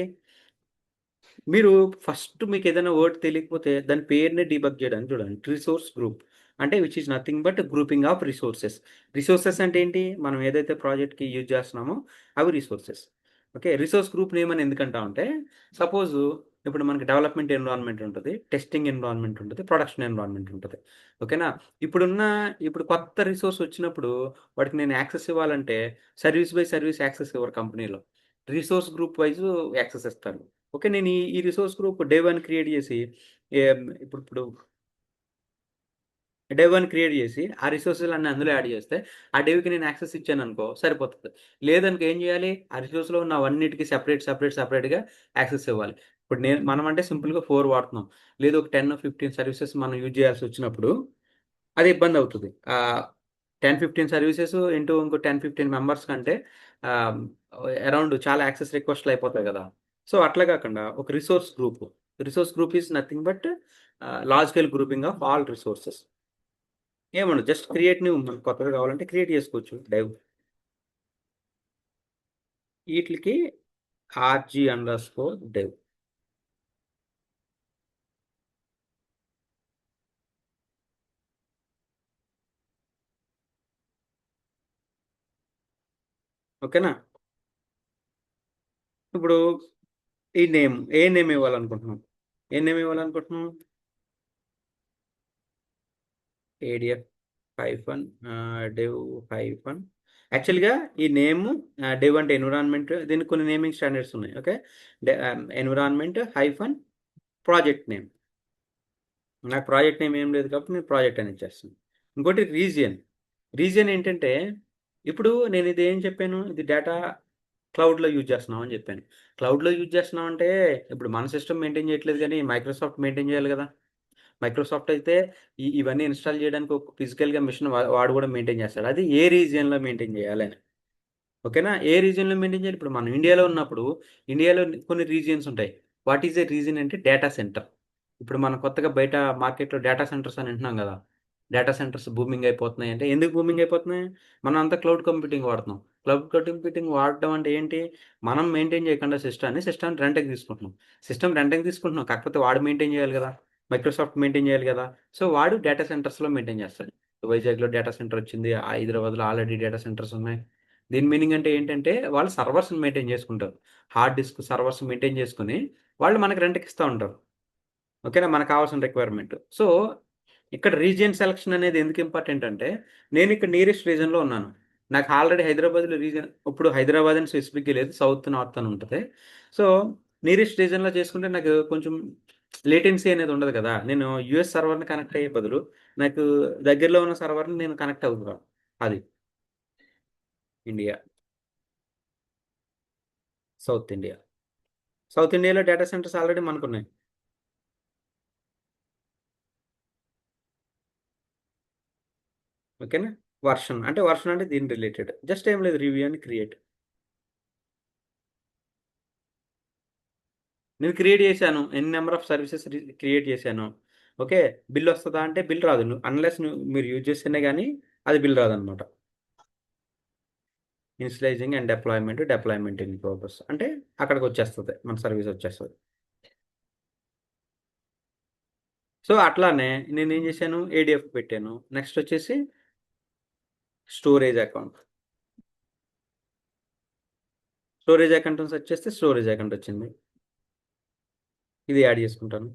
మీరు ఫస్ట్ మీకేదైనా వర్డ్ తెలియకపోతే దాని పేరునే డీబగ్ చేయడానికి చూడండి. Resource group. అంటే which is nothing but grouping of resources. Resources అంటే ఏంటి? మనం ఏదైతే ప్రాజెక్ట్‌కి యూజ్ చేస్తున్నామో అవి రిసోర్సెస్. ఓకే. రిసోర్స్ గ్రూప్ నేమ్ అని ఎందుకంటామంటే సపోజ్ ఇప్పుడు మనకి డెవలప్‌మెంట్ ఎన్విరాన్మెంట్ ఉంటది. టెస్టింగ్ ఎన్విరాన్మెంట్ ఉంటది. ప్రొడక్షన్ ఎన్విరాన్మెంట్ ఉంటది. ఓకేనా? ఇప్పుడు కొత్త రిసోర్స్ వచ్చినప్పుడు వాటికి నేను యాక్సెస్ ఇవ్వాలంటే సర్వీస్ బై సర్వీస్ యాక్సెస్ ఇవ్వరు కంపెనీలో. రిసోర్స్ గ్రూప్ వైస్ యాక్సెస్ ఇస్తారు. ఓకే. నేను ఈ రిసోర్స్ గ్రూప్ డే 1 క్రియేట్ చేసి ఇప్పుడు డే 1 క్రియేట్ చేసి ఆ రిసోర్సెలన్నీ అందులో యాడ్ చేస్తే ఆ డేకి నేను యాక్సెస్ ఇచ్చాననుకో సరిపోతది. లేదనుకో ఏం చేయాలి? ఆ రిసోర్స్‌లో ఉన్న అవన్నిటికి సెపరేట్‌గా యాక్సెస్ ఇవ్వాలి. ఇప్పుడు మనం అంటే సింపుల్‌గా 4 వాడుతున్నాం. లేదు ఒక 10, 15 సర్వీసెస్ మనం యూజ్ చేయాల్సొచ్చినప్పుడు అది ఇబ్బందవుతది. 10, 15 సర్వీసెస్ ఇంకో 10, 15 మెంబర్స్ కంటే ఆహ్, అరౌండ్ చాలా యాక్సెస్ రిక్వెస్ట్‌లు అయిపోతాయి గదా! సో, అట్లా గాకుండా ఒక resource group. Resource group is nothing but large scale grouping of all resources. ఏముండదు. జస్ట్ క్రియేట్ న్యూ మనకు కొత్తగా కావాలంటే క్రియేట్ చేసుకోవచ్చు. ఈట్లికి RG_dev. ఓకేనా? ఇప్పుడు ఏ నేమ్ ఇవ్వాలనుకుంటున్నాం? ఏ నేమ్ ఇవ్వాలనుకుంటున్నాం? ఏడీఎఫ్ హైఫన్ డెవ్ హైఫన్ యాక్చువల్గా ఈ నేమ్ డెవ్ అంటే ఎన్విరాన్మెంట్, దీనికి కొన్ని నేమింగ్ స్టాండర్డ్స్ ఉన్నాయి. Okay, environment hyphen project name. నాకు ప్రాజెక్ట్ నేమ్ ఏం లేదు కాబట్టి నేను ప్రాజెక్ట్ అని ఇచ్చేస్తాను. ఇంకోటి రీజియన్. రీజియన్ ఏంటంటే ఇప్పుడు నేను ఇది ఏం చెప్పాను, ఇది డేటా క్లౌడ్లో యూజ్ చేస్తున్నాం అని చెప్పాను. క్లౌడ్లో యూజ్ చేస్తున్నాం అంటే ఇప్పుడు మన సిస్టమ్ మెయింటైన్ చేయట్లేదు కానీ మైక్రోసాఫ్ట్ మెయింటైన్ చేయాలి కదా. మైక్రోసాఫ్ట్ అయితే ఇవన్నీ ఇన్స్టాల్ చేయడానికి ఒక ఫిజికల్గా మిషన్ వాడు కూడా మెయింటైన్ చేస్తాడు. అది ఏ రీజియన్లో మెయింటైన్ చేయాలని. ఓకేనా, ఏ రీజియన్లో మెయింటైన్ చేయాలి. ఇప్పుడు మనం ఇండియాలో ఉన్నప్పుడు ఇండియాలో కొన్ని రీజియన్స్ ఉంటాయి. వాట్ ఈజ్ ఏ రీజియన్ అంటే డేటా సెంటర్. ఇప్పుడు మనం కొత్తగా బయట మార్కెట్లో డేటా సెంటర్స్ అని వింటున్నాం కదా. డేటా సెంటర్స్ బూమింగ్ అయిపోతున్నాయి అంటే ఎందుకు బూమింగ్ అయిపోతున్నాయి? మనం అంతా క్లౌడ్ కంప్యూటింగ్ వాడుతున్నాం. క్లౌడ్ కంప్యూటింగ్ వాడడం అంటే ఏంటి? మనం మెయింటైన్ చేయకుండా సిస్టాన్ని రెంట్కి తీసుకుంటున్నాం. సిస్టమ్ రెంట్కి తీసుకుంటున్నాం, కాకపోతే వాడు మెయింటైన్ చేయాలి కదా. మైక్రోసాఫ్ట్ మెయింటైన్ చేయాలి కదా. సో వాడు డేటా సెంటర్స్లో మెయింటైన్ చేస్తాడు. వైజాగ్లో డేటా సెంటర్ వచ్చింది, హైదరాబాద్లో ఆల్రెడీ డేటా సెంటర్స్ ఉన్నాయి. దీని మీనింగ్ అంటే ఏంటంటే వాళ్ళు సర్వర్స్ని మెయింటైన్ చేసుకుంటారు. హార్డ్ డిస్క్ సర్వర్స్ మెయింటైన్ చేసుకుని వాళ్ళు మనకి రెంట్కి ఇస్తూ ఉంటారు. ఓకేనా, మనకు కావాల్సిన రిక్వైర్మెంట్. సో ఇక్కడ రీజియన్ సెలక్షన్ అనేది ఎందుకు ఇంపార్టెంట్ అంటే నేను ఇక్కడ నియరెస్ట్ రీజన్లో ఉన్నాను. నాకు ఆల్రెడీ హైదరాబాద్లో రీజన్, ఇప్పుడు హైదరాబాద్ అని స్పెసిఫిక్గా లేదు, సౌత్ నార్త్ అని ఉంటుంది. సో నియరెస్ట్ రీజన్లో చేసుకుంటే నాకు కొంచెం లేటెన్సీ అనేది ఉండదు కదా. నేను యూఎస్ సర్వర్ని కనెక్ట్ అయ్యే బదులు నాకు దగ్గరలో ఉన్న సర్వర్ని నేను కనెక్ట్ అవుతున్నాను. అది ఇండియా, సౌత్ ఇండియా. సౌత్ ఇండియాలో డేటా సెంటర్స్ ఆల్రెడీ మనకున్నాయి. ఓకేనా, వర్షన్ అంటే దీని రిలేటెడ్ జస్ట్ ఏం లేదు, రివ్యూ అని క్రియేట్. నేను క్రియేట్ చేశాను, ఎన్ని నెంబర్ ఆఫ్ సర్వీసెస్ క్రియేట్ చేశాను. ఓకే, బిల్ వస్తుందా అంటే బిల్ రాదు, అన్లెస్ మీరు యూజ్ చేస్తేనే కానీ అది బిల్ రాదనమాట. ఇన్స్టలైజింగ్ అండ్ డిప్లాయ్మెంట్ ఇన్ ప్రోగ్రెస్ అంటే అక్కడికి వచ్చేస్తుంది, మన సర్వీస్ వచ్చేస్తుంది. సో అట్లానే నేను ఏం చేశాను, ఏడిఎఫ్ పెట్టాను. నెక్స్ట్ వచ్చేసి storage account. Storage account search చేస్తే స్టోరేజ్ అకౌంట్ వచ్చింది, ఇది యాడ్ చేసుకుంటాను.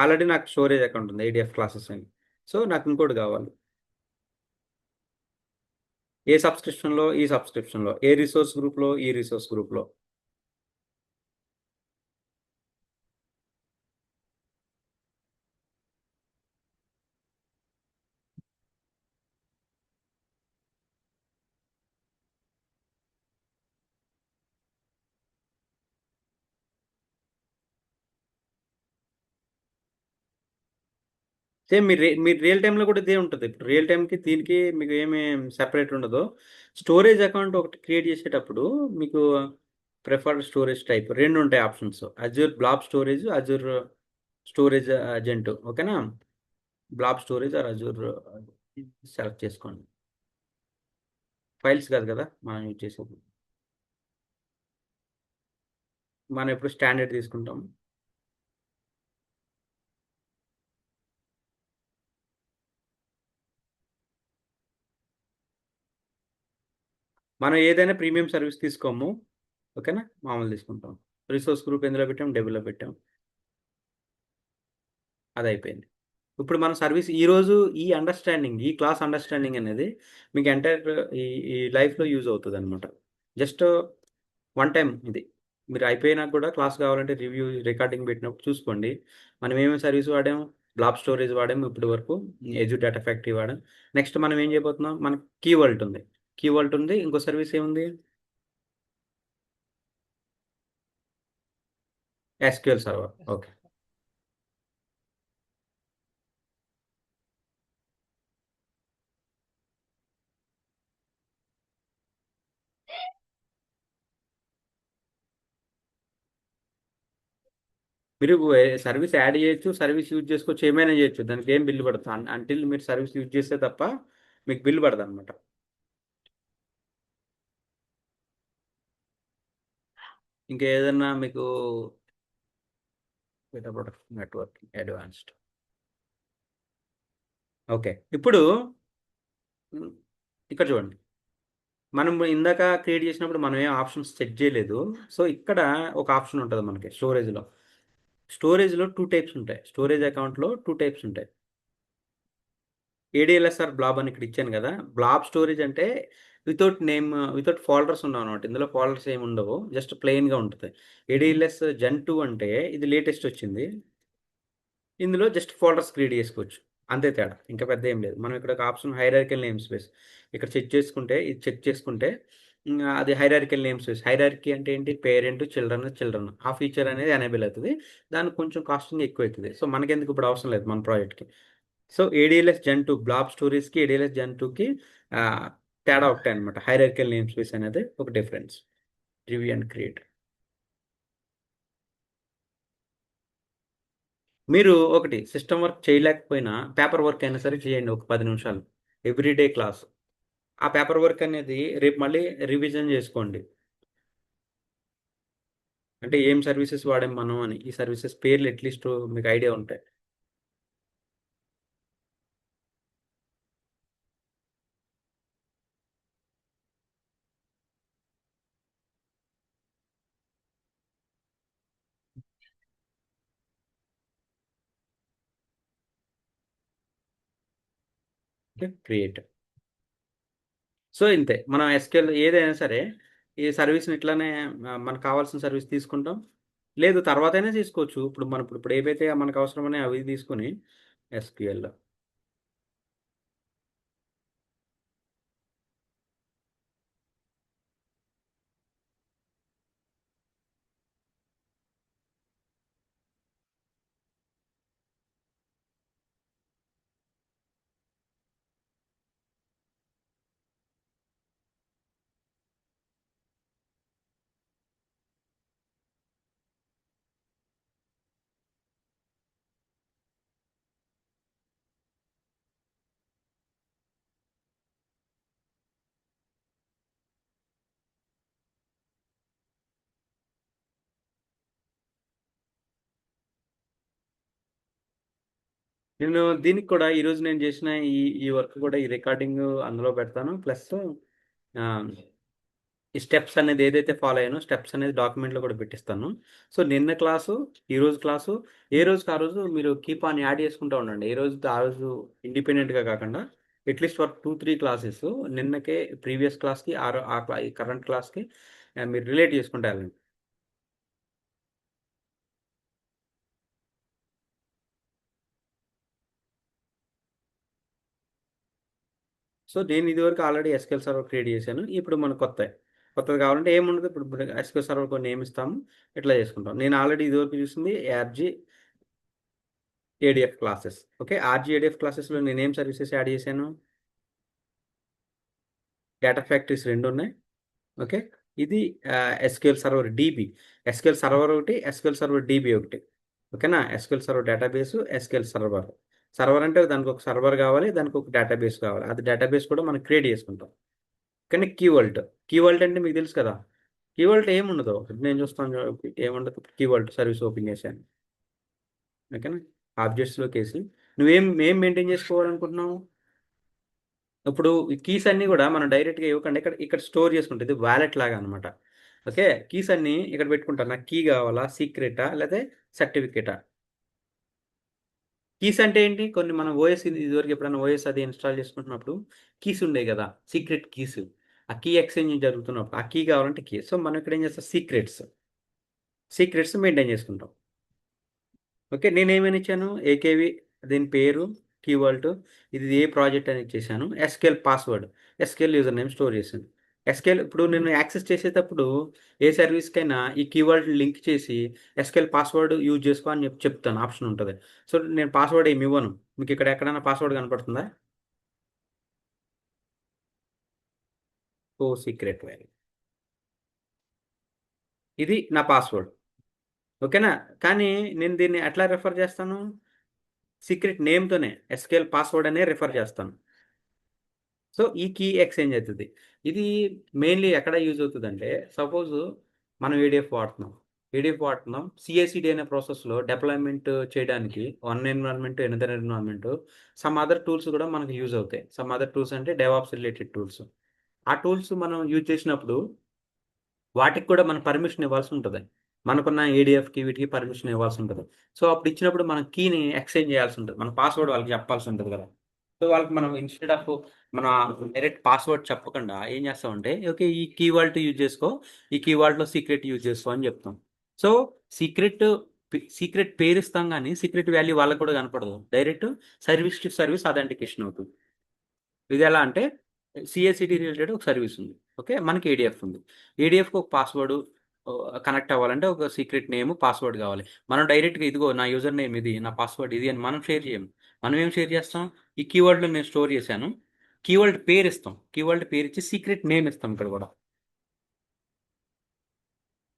ఆల్రెడీ నాకు స్టోరేజ్ అకౌంట్ ఉంది ఏడిఎఫ్ క్లాసెస్ అని. సో నాకు ఇంకోటి కావాలి. ఏ సబ్స్క్రిప్షన్లో, ఈ సబ్స్క్రిప్షన్లో, ఏ రిసోర్స్ గ్రూప్లో, ఈ రిసోర్స్ గ్రూప్లో. సేమ్ మీరు రియల్ టైంలో కూడా ఇదే ఉంటుంది. ఇప్పుడు రియల్ టైంకి దీనికి మీకు ఏమి సెపరేట్ ఉండదు. స్టోరేజ్ అకౌంట్ ఒకటి క్రియేట్ చేసేటప్పుడు మీకు ప్రిఫర్డ్ స్టోరేజ్ టైప్ రెండు ఉంటాయి options, Azure blob storage, Azure storage agent. ఓకేనా, blob storage or Azure select చేసుకోండి. ఫైల్స్ కాదు కదా మనం యూజ్ చేసేది, మనం ఎప్పుడు స్టాండర్డ్ తీసుకుంటాం. మనం ఏదైనా ప్రీమియం సర్వీస్ తీసుకోము. ఓకేనా, మామూలు తీసుకుంటాం. రిసోర్స్ గ్రూప్ ఎందులో పెట్టాం, డెబుల్లో పెట్టాం, అది అయిపోయింది. ఇప్పుడు మన సర్వీస్ ఈరోజు ఈ క్లాస్ అండర్స్టాండింగ్ అనేది మీకు ఎంటైర్ ఈ ఈ లైఫ్లో యూజ్ అవుతుంది అనమాట. జస్ట్ వన్ టైం ఇది. మీరు అయిపోయినాక కూడా క్లాస్ కావాలంటే రివ్యూ రికార్డింగ్ పెట్టినప్పుడు చూసుకోండి. మనం ఏమేమి సర్వీస్ వాడాము, బ్లాబ్ స్టోరేజ్ వాడాము ఇప్పటి వరకు, ఎజు డేటా ఫ్యాక్టరీ వాడాం. నెక్స్ట్ మనం ఏం చేయబోతున్నాం, మనకు కీ వాల్ట్ ఉంది, ఇంకో సర్వీస్ ఏముంది, ఎస్క్యూఎల్ సర్వర్. ఓకే, మీరు సర్వీస్ యాడ్ చేయొచ్చు, సర్వీస్ యూజ్ చేసుకోవచ్చు, ఏమైనా చేయొచ్చు, దానికి ఏం బిల్లు పడుతుంది అంటిల్ మీరు సర్వీస్ యూజ్ చేస్తే తప్ప మీకు బిల్లు పడదు అనమాట. ఇంకా ఏదన్నా మీకు data protect network advanced. Okay, ఇప్పుడు ఇక్కడ చూడండి, మనం ఇందాక క్రియేట్ చేసినప్పుడు మనం ఏ ఆప్షన్స్ చెక్ చేయలేదు. సో ఇక్కడ ఒక ఆప్షన్ ఉంటుంది మనకి స్టోరేజ్లో టూ టైప్స్ ఉంటాయి, స్టోరేజ్ అకౌంట్లో టూ టైప్స్ ఉంటాయి. ఏడిఎల్ఎస్ఆర్ బ్లాబ్ అని ఇక్కడ ఇచ్చాను కదా. బ్లాబ్ స్టోరేజ్ అంటే వితౌట్ నేమ్, వితౌట్ ఫోల్డర్స్ ఉండవు అనమాట. ఇందులో ఫోల్డర్స్ ఏమి ఉండవు, జస్ట్ ప్లెయిన్గా ఉంటుంది. ఏడిఎల్ఎస్ జెన్ 2 అంటే ఇది లేటెస్ట్ వచ్చింది. ఇందులో జస్ట్ ఫోల్డర్స్ క్రియేట్ చేసుకోవచ్చు, అంతే తేడా, ఇంకా పెద్ద ఏం లేదు. మనం ఇక్కడ ఒక ఆప్షన్ హైరార్కికల్ నేమ్ స్పేస్ ఇక్కడ చెక్ చేసుకుంటే అది హైరార్కికల్ నేమ్ స్పేస్. హైరార్కీ అంటే ఏంటి? పేరెంట్, చిల్డ్రన్ ఆ ఫీచర్ అనేది ఎనేబుల్ అవుతుంది. దానికి కొంచెం కాస్టింగ్ ఎక్కువ అవుతుంది. సో మనకెందుకు ఇప్పుడు అవసరం లేదు మన ప్రాజెక్ట్కి. సో ఏడిఎల్ఎస్ జెన్ 2 బ్లాబ్ స్టోరీస్కి ఏడిఎల్ఎస్ జెన్ 2కి తేడా ఒకటే అనమాట. హైరార్కికల్ నేమ్ స్పేస్ అనేది ఒక డిఫరెన్స్. Review and create. మీరు ఒకటి సిస్టమ్ వర్క్ చేయలేకపోయినా పేపర్ వర్క్ అయినా సరే చేయండి ఒక 10 నిమిషాలు ఎవ్రీడే క్లాస్. ఆ పేపర్ వర్క్ అనేది రేపు మళ్ళీ రివిజన్ చేసుకోండి. అంటే ఏం సర్వీసెస్ వాడాం మనం అని, ఈ సర్వీసెస్ పేర్లు అట్లీస్ట్ మీకు ఐడియా ఉంటాయి. Okay, create. సో ఇంతే, మనం ఎస్క్యూఎల్ ఏదైనా సరే ఈ సర్వీస్ని ఇట్లానే మనకు కావాల్సిన సర్వీస్ తీసుకుంటాం. లేదు తర్వాత అయినా తీసుకోవచ్చు. ఇప్పుడు ఏవైతే మనకు అవసరమని అవి తీసుకొని ఎస్క్యూఎల్. నేను దీనికి కూడా ఈరోజు నేను చేసిన ఈ ఈ వర్క్ కూడా ఈ రికార్డింగ్ అందులో పెడతాను. ప్లస్ ఈ స్టెప్స్ అనేది ఏదైతే ఫాలో అయ్యానో స్టెప్స్ అనేది డాక్యుమెంట్లో కూడా పెట్టిస్తాను. సో నిన్న క్లాసు, ఈ రోజు క్లాసు, ఏ రోజుకి ఆ రోజు మీరు కీప్ ఆన్ యాడ్ చేసుకుంటూ ఉండండి. ఏ రోజు ఆ రోజు ఇండిపెండెంట్గా కాకుండా అట్లీస్ట్ ఫర్ 2-3 క్లాసెస్ నిన్నకే ప్రీవియస్ క్లాస్కి ఈ కరెంట్ క్లాస్కి మీరు రిలేట్ చేసుకుంటూ వెళ్ళండి. సో నేను ఇదివరకు ఆల్రెడీ ఎస్క్యూఎల్ సర్వర్ క్రియేట్ చేశాను. ఇప్పుడు మనకు కొత్తది కావాలంటే ఏముండదు. ఇప్పుడు ఎస్క్యూఎల్ సర్వర్ కొన్ని నేమ్ ఇస్తాము, ఇట్లా చేసుకుంటాం. నేను ఆల్రెడీ ఇదివరకు చూసింది RG ADF classes. Okay, RG ADF క్లాసెస్లో నేను ఏం సర్వీసెస్ యాడ్ చేశాను? డేటా ఫ్యాక్టరీస్ 2 ఉన్నాయి. ఓకే, ఇది SQL server DB. SQL server ఒకటి, ఎస్క్యూఎల్ సర్వర్ డీబీ ఒకటి. ఓకేనా? SQL server database, SQL server. Server అంటే దానికి ఒక సర్వర్ కావాలి, దానికి ఒక డేటాబేస్ కావాలి. అది డేటాబేస్ కూడా మనం క్రియేట్ చేసుకుంటాం. కానీ కీ వాల్ట్ అంటే మీకు తెలుసు కదా. కీ వాల్ట్ ఏముండదు, నేను చూస్తాను ఏముండదు. కీ వాల్ట్ సర్వీస్ ఓపెన్ చేశాను. ఓకేనా? ఆబ్జెక్ట్స్లోకి వేసి ఏం మెయింటైన్ చేసుకోవాలనుకుంటున్నావు? ఇప్పుడు ఈ కీస్ అన్నీ కూడా మనం డైరెక్ట్గా ఇవ్వకుండా ఇక్కడ ఇక్కడ స్టోర్ చేసుకుంటుంది. ఇది వ్యాలెట్ లాగా అనమాట. ఓకే, కీస్ అన్నీ ఇక్కడ పెట్టుకుంటాను. నాకు కీ కావాలా, సీక్రెటా, లేదా సర్టిఫికేటా? కీస్ అంటే ఏంటి? కొన్ని మనం ఓఎస్ ఇదివరకు ఎప్పుడైనా ఓఎస్ అది ఇన్స్టాల్ చేసుకుంటున్నప్పుడు కీస్ ఉండే కదా, సీక్రెట్ కీస్. ఆ కీ ఎక్స్చేంజ్ జరుగుతున్నప్పుడు ఆ కీ కావాలంటే కీ. సో మనం ఇక్కడ ఏం చేస్తాం? సీక్రెట్స్ మెయింటైన్ చేసుకుంటాం. ఓకే, నేనేమని ఇచ్చాను? ఏకేవి, దీని పేరు, కీవర్డ్, ఇది ఏ ప్రాజెక్ట్ అని ఇచ్చేసాను. SQL password, SQL user name store చేశాను. ఎస్కేల్ ఇప్పుడు నేను యాక్సెస్ చేసేటప్పుడు ఏ సర్వీస్కైనా ఈ కీవర్డ్ లింక్ చేసి ఎస్కేల్ పాస్వర్డ్ యూజ్ చేసుకో అని చెప్తాను, ఆప్షన్ ఉంటుంది. సో నేను పాస్వర్డ్ ఏమి ఇవ్వను. మీకు ఇక్కడ ఎక్కడైనా పాస్వర్డ్ కనపడుతుందా? ఓ సీక్రెట్ వాల్యూ, ఇది నా పాస్వర్డ్. ఓకేనా? కానీ నేను దీన్ని ఎట్లా రెఫర్ చేస్తాను? సీక్రెట్ నేమ్తోనే ఎస్కేల్ పాస్వర్డ్ అనే రెఫర్ చేస్తాను. సో ఈ కీ ఎక్స్చేంజ్ అవుతుంది. ఇది మెయిన్లీ ఎక్కడ యూజ్ అవుతుంది అంటే, సపోజ్ మనం ఏడిఎఫ్ వాడుతున్నాం. సిఐసిడి అనే ప్రాసెస్లో డిప్లాయ్మెంట్ చేయడానికి one environment, another environment, some other tools కూడా మనకు యూజ్ అవుతాయి. సమ్ అదర్ టూల్స్ అంటే డెవాప్స్ రిలేటెడ్ టూల్స్. ఆ టూల్స్ మనం యూజ్ చేసినప్పుడు వాటికి కూడా మనం పర్మిషన్ ఇవ్వాల్సి ఉంటుంది. మనకున్న ఏడిఎఫ్కి వీటికి పర్మిషన్ ఇవ్వాల్సి ఉంటుంది. సో అప్పుడు ఇచ్చినప్పుడు మనం కీని ఎక్స్చేంజ్ చేయాల్సి ఉంటుంది, మన పాస్వర్డ్ వాళ్ళకి చెప్పాల్సి ఉంటుంది కదా. సో వాళ్ళకి మనం ఇన్స్టెడ్ ఆఫ్ మన డైరెక్ట్ పాస్వర్డ్ చెప్పకుండా ఏం చేస్తామంటే ఓకే ఈ కీవర్డ్ యూజ్ చేసుకో, ఈ కీవర్డ్లో సీక్రెట్ యూజ్ చేసుకో అని చెప్తాం. సో సీక్రెట్ సీక్రెట్ పేరు ఇస్తాం కానీ సీక్రెట్ వాల్యూ వాళ్ళకు కూడా కనపడదు. Direct service to service authentication అవుతుంది. ఇది ఎలా అంటే సిఎస్సిటి రిలేటెడ్ ఒక సర్వీస్ ఉంది. ఓకే, మనకి ఏడిఎఫ్ ఉంది. ఏడిఎఫ్కి ఒక పాస్వర్డ్ కనెక్ట్ అవ్వాలంటే ఒక సీక్రెట్ నేమ్ పాస్వర్డ్ కావాలి. మనం డైరెక్ట్గా ఇదిగో నా యూజర్ నేమ్ ఇది, నా పాస్వర్డ్ ఇది అని మనం షేర్ చేయము. మనం ఏం షేర్ చేస్తాం, ఈ కీవర్డ్లో నేను స్టోర్ చేశాను, కీవర్డ్ పేరు ఇస్తాం, కీవర్డ్ పేరు ఇచ్చి సీక్రెట్ నేమ్ ఇస్తాం. ఇక్కడ కూడా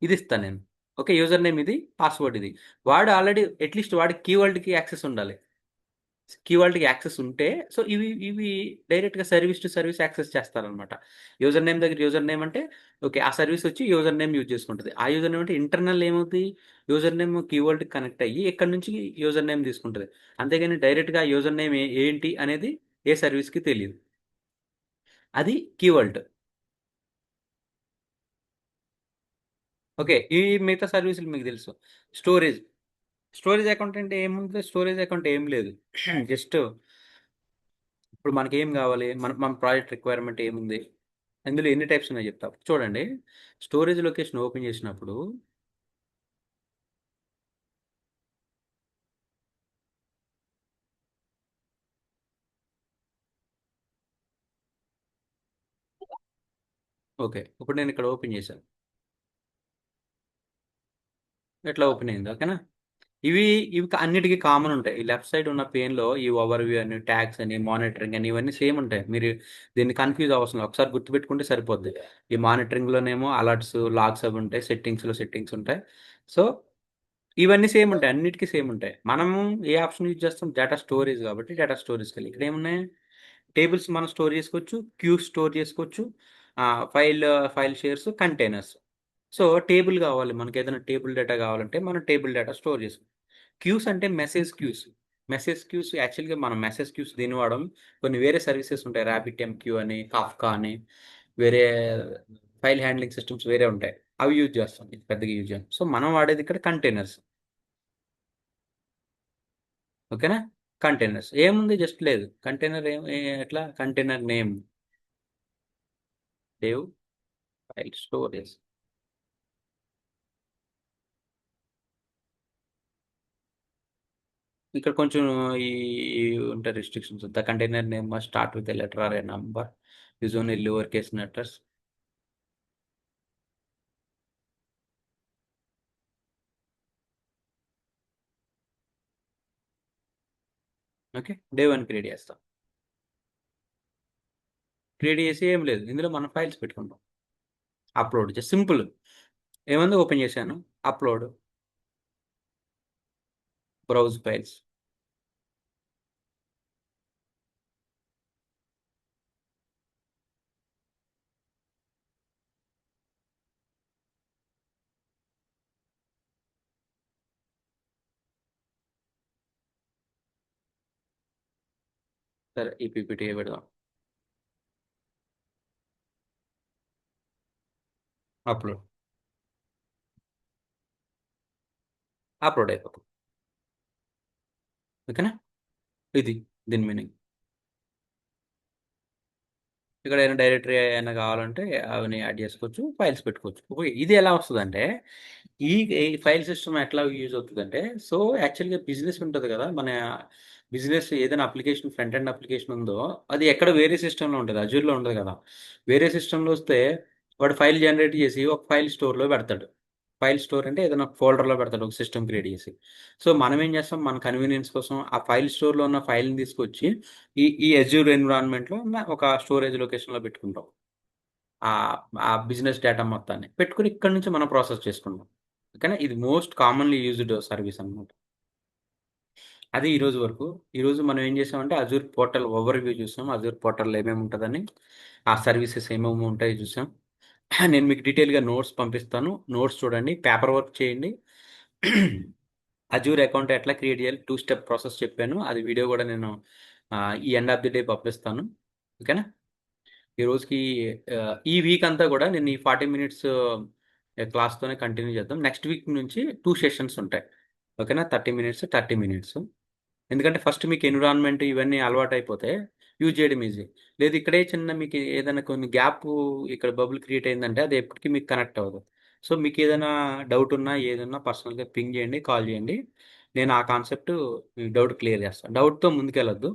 ఇది ఇస్తాను నేను. ఓకే, యూజర్ నేమ్ ఇది, పాస్వర్డ్ ఇది. వాడు ఆల్రెడీ అట్లీస్ట్ వాడికి కీవర్డ్కి యాక్సెస్ ఉండాలి. కీవర్డ్కి యాక్సెస్ ఉంటే సో ఇవి డైరెక్ట్గా సర్వీస్ టు సర్వీస్ యాక్సెస్ చేస్తారనమాట. యూజర్ నేమ్ దగ్గర యూజర్ నేమ్ అంటే ఓకే ఆ సర్వీస్ వచ్చి యూజర్ నేమ్ యూజ్ చేసుకుంటుంది. ఆ యూజర్ నేమ్ అంటే ఇంటర్నల్ ఏమవుతుంది, యూజర్ నేమ్ కీవర్డ్కి కనెక్ట్ అయ్యి ఇక్కడ నుంచి యూజర్ నేమ్ తీసుకుంటుంది. అంతేగాని డైరెక్ట్గా యూజర్ నేమ్ ఏంటి అనేది ఏ సర్వీస్కి తెలియదు. అది కీవర్డ్. ఓకే, ఈ మిగతా సర్వీసులు మీకు తెలుసు. స్టోరేజ్. స్టోరేజ్ అకౌంట్ అంటే ఏముంది, స్టోరేజ్ అకౌంట్ ఏం లేదు. జస్ట్ ఇప్పుడు మనకి ఏం కావాలి, మన ప్రాజెక్ట్ రిక్వైర్మెంట్ ఏముంది, అందులో ఎన్ని టైప్స్ ఉన్నాయో చెప్తా. చూడండి, స్టోరేజ్ లొకేషన్ ఓపెన్ చేసినప్పుడు ఓకే ఇప్పుడు నేను ఇక్కడ ఓపెన్ చేశాను, ఎట్లా ఓపెన్ అయింది. ఓకేనా, ఇవి ఇవి అన్నిటికీ కామన్ ఉంటాయి. ఈ లెఫ్ట్ సైడ్ ఉన్న పేన్లో ఈ ఓవర్ వ్యూ అని, ట్యాగ్స్ అని, మానిటరింగ్ అని ఇవన్నీ సేమ్ ఉంటాయి. మీరు దీన్ని కన్ఫ్యూజ్ అవసరం లేదు. ఒకసారి గుర్తుపెట్టుకుంటే సరిపోద్ది. ఈ మానిటరింగ్లోనేమో అలర్ట్స్, లాగ్స్ అవి ఉంటాయి, సెట్టింగ్స్లో సెట్టింగ్స్ ఉంటాయి. సో ఇవన్నీ సేమ్ ఉంటాయి, అన్నిటికీ సేమ్ ఉంటాయి. మనము ఏ ఆప్షన్ యూజ్ చేస్తాం, డేటా స్టోరేజ్ కాబట్టి డేటా స్టోరేజ్కి వెళ్ళి ఇక్కడ ఏమున్నాయి, టేబుల్స్ మనం స్టోర్ చేసుకోవచ్చు, క్యూస్ స్టోర్ చేసుకోవచ్చు, file file shares, containers. So table కావాలి మనకి, ఏదైనా టేబుల్ డేటా కావాలంటే మనం టేబుల్ డేటా స్టోర్ చేసుకోవాలి. క్యూస్ అంటే మెసేజ్ క్యూస్. మెసేజ్ క్యూస్ యాక్చువల్గా మనం మెసేజ్ క్యూస్ దీని వాడడం, కొన్ని వేరే సర్వీసెస్ ఉంటాయి, ర్యాపిడ్ ఎంక్యూ అని, కాఫ్కా అని, వేరే ఫైల్ హ్యాండ్లింగ్ సిస్టమ్స్ వేరే ఉంటాయి, అవి యూజ్ చేస్తాం. ఇది పెద్దగా యూజ్ చేస్తాం. సో మనం వాడేది ఇక్కడ కంటైనర్స్. ఓకేనా, కంటైనర్స్ ఏముంది, జస్ట్ లేదు కంటైనర్ ఎట్లా container name save file storage. ఇక్కడ కొంచెం ఈ ఉంటాయి restrictions. The container name must start with a letter or a number, use only lower case letters. Okay, day 1 create చేస్తాం. క్రియేట్ చేసి ఏం లేదు, ఇందులో మనం ఫైల్స్ పెట్టుకుంటాం. Upload just simple. ఏముంది, ఓపెన్ చేశాను, అప్లోడ్, బ్రౌజ్ ఫైల్స్. సరే ఈ పీపీటీ పెడదాం, అప్లోడ్, అప్లోడ్ అయిపోతుంది. ఓకేనా, ఇది దీని మీనింగ్. ఇక్కడ ఏమైనా డైరెక్టరీ ఏమైనా కావాలంటే అవన్నీ యాడ్ చేసుకోవచ్చు, ఫైల్స్ పెట్టుకోవచ్చు. ఓకే, ఇది ఎలా వస్తుందంటే ఈ ఫైల్ సిస్టమ్ ఎట్లా యూజ్ అవుతుందంటే, సో యాక్చువల్గా బిజినెస్ ఉంటుంది కదా, మన బిజినెస్ ఏదైనా అప్లికేషన్, ఫ్రంట్ ఎండ్ అప్లికేషన్ ఉందో అది ఎక్కడ వేరే సిస్టంలో ఉంటుంది, అజూర్లో ఉంటుంది కదా. వేరే సిస్టంలో వస్తే వాడు ఫైల్ జనరేట్ చేసి ఒక ఫైల్ స్టోర్లో పెడతాడు. ఫైల్ స్టోర్ అంటే ఏదైనా ఫోల్డర్లో పెడతాడు, ఒక సిస్టమ్ క్రియేట్ చేసి. సో మనం ఏం చేస్తాం, మన కన్వీనియన్స్ కోసం ఆ ఫైల్ స్టోర్లో ఉన్న ఫైల్ని తీసుకొచ్చి ఈ అజ్యూర్ ఎన్విరాన్మెంట్లో ఒక స్టోరేజ్ లొకేషన్లో పెట్టుకుంటాం. ఆ ఆ బిజినెస్ డేటా మొత్తాన్ని పెట్టుకుని ఇక్కడ నుంచి మనం ప్రాసెస్ చేసుకుంటాం. ఓకేనా, ఇది మోస్ట్ కామన్లీ యూజ్డ్ సర్వీస్ అనమాట. అది ఈరోజు వరకు. ఈరోజు మనం ఏం చేసామంటే అజూర్ పోర్టల్ ఓవర్ వ్యూ చూసాం, అజూర్ పోర్టల్లో ఏమేమి ఉంటుందని, ఆ సర్వీసెస్ ఏమేమి ఉంటాయో చూసాం. నేను మీకు డీటెయిల్గా నోట్స్ పంపిస్తాను, నోట్స్ చూడండి, పేపర్ వర్క్ చేయండి. అజూర్ అకౌంట్ ఎట్లా క్రియేట్ చేయాలి 2 స్టెప్ ప్రాసెస్ చెప్పాను, అది వీడియో కూడా నేను ఈ ఎండ్ ఆఫ్ ది డే పంపిస్తాను. ఓకేనా, ఈ రోజుకి ఈ వీక్ అంతా కూడా నేను ఈ 40 మినిట్స్ క్లాస్తోనే కంటిన్యూ చేద్దాం. నెక్స్ట్ వీక్ నుంచి 2 సెషన్స్ ఉంటాయి. ఓకేనా, 30 మినిట్స్ 30 మినిట్స్. ఎందుకంటే ఫస్ట్ మీకు ఎన్విరాన్మెంట్ ఇవన్నీ అలవాటు అయిపోతే యూజ్ చేయడం ఈజీ. లేదు ఇక్కడే చిన్న మీకు ఏదైనా కొన్ని గ్యాప్ ఇక్కడ బబుల్ క్రియేట్ అయిందంటే అది ఎప్పటికీ మీకు కనెక్ట్ అవ్వదు. సో మీకు ఏదైనా డౌట్ ఉన్నా ఏదన్నా పర్సనల్గా పింగ్ చేయండి, కాల్ చేయండి. నేను ఆ కాన్సెప్ట్ మీ డౌట్ క్లియర్ చేస్తాను. డౌట్తో ముందుకెళ్ళొద్దు.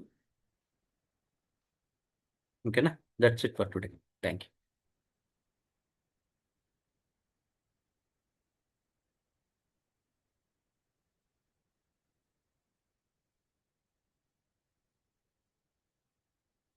ఓకేనా? That's it for today. Thank you.